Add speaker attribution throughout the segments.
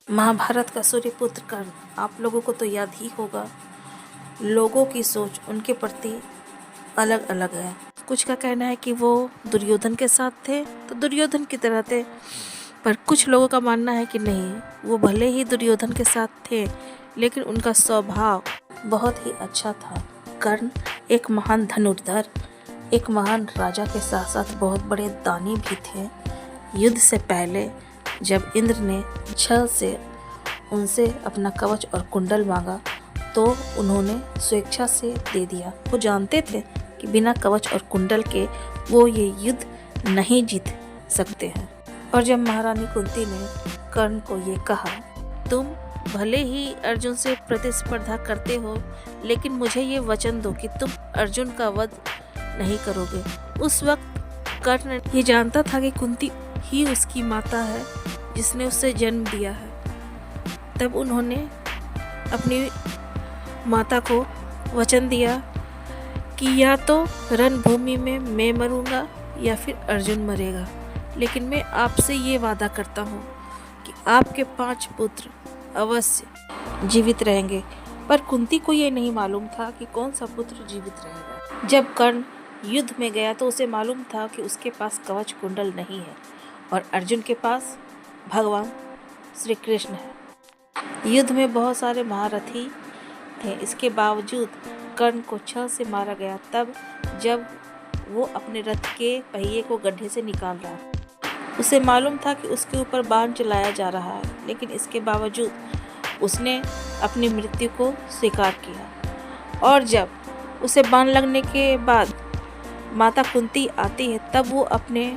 Speaker 1: महाभारत का सूर्यपुत्र कर्ण आप लोगों को तो याद ही होगा। लोगों की सोच उनके प्रति अलग अलग है। कुछ का कहना है कि वो दुर्योधन के साथ थे तो दुर्योधन की तरह थे, पर कुछ लोगों का मानना है कि नहीं, वो भले ही दुर्योधन के साथ थे लेकिन उनका स्वभाव बहुत ही अच्छा था। कर्ण एक महान धनुर्धर, एक महान राजा के साथ साथ बहुत बड़े दानी भी थे। युद्ध से पहले जब इंद्र ने छल से उनसे अपना कवच और कुंडल मांगा तो उन्होंने स्वेच्छा से दे दिया। वो जानते थे कि बिना कवच और कुंडल के वो ये युद्ध नहीं जीत सकते हैं। और जब महारानी कुंती ने कर्ण को ये कहा, तुम भले ही अर्जुन से प्रतिस्पर्धा करते हो लेकिन मुझे ये वचन दो कि तुम अर्जुन का वध नहीं करोगे। उस वक्त कर्ण ये जानता था कि कुंती ही उसकी माता है जिसने उसे जन्म दिया है। तब उन्होंने अपनी माता को वचन दिया कि या तो रणभूमि में मैं मरूंगा या फिर अर्जुन मरेगा, लेकिन मैं आपसे ये वादा करता हूँ कि आपके 5 पुत्र अवश्य जीवित रहेंगे। पर कुंती को ये नहीं मालूम था कि कौन सा पुत्र जीवित रहेगा। जब कर्ण युद्ध में गया तो उसे मालूम था कि उसके पास कवच कुंडल नहीं है और अर्जुन के पास भगवान श्री कृष्ण है। युद्ध में बहुत सारे महारथी थे, इसके बावजूद कर्ण को छल से मारा गया। तब जब वो अपने रथ के पहिए को गड्ढे से निकाल रहा, उसे मालूम था कि उसके ऊपर बाण चलाया जा रहा है, लेकिन इसके बावजूद उसने अपनी मृत्यु को स्वीकार किया। और जब उसे बाण लगने के बाद माता कुंती आती है तब वो अपने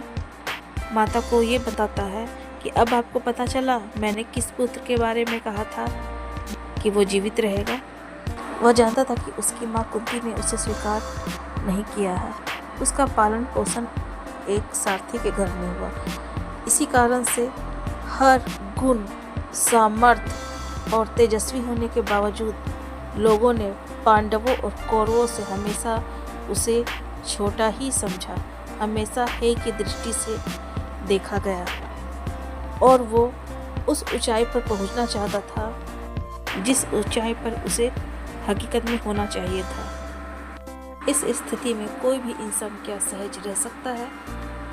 Speaker 1: माता को ये बताता है कि अब आपको पता चला मैंने किस पुत्र के बारे में कहा था कि वो जीवित रहेगा। वह जानता था कि उसकी माँ कुंती ने उसे स्वीकार नहीं किया है। उसका पालन पोषण एक सारथी के घर में हुआ। इसी कारण से हर गुण, सामर्थ्य और तेजस्वी होने के बावजूद लोगों ने पांडवों और कौरवों से हमेशा उसे छोटा ही समझा। हमेशा हे की दृष्टि से देखा गया और वो उस ऊंचाई पर पहुंचना चाहता था जिस ऊंचाई पर उसे हकीकत में होना चाहिए था। इस स्थिति में कोई भी इंसान क्या सहज रह सकता है,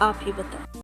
Speaker 1: आप ही बताएं।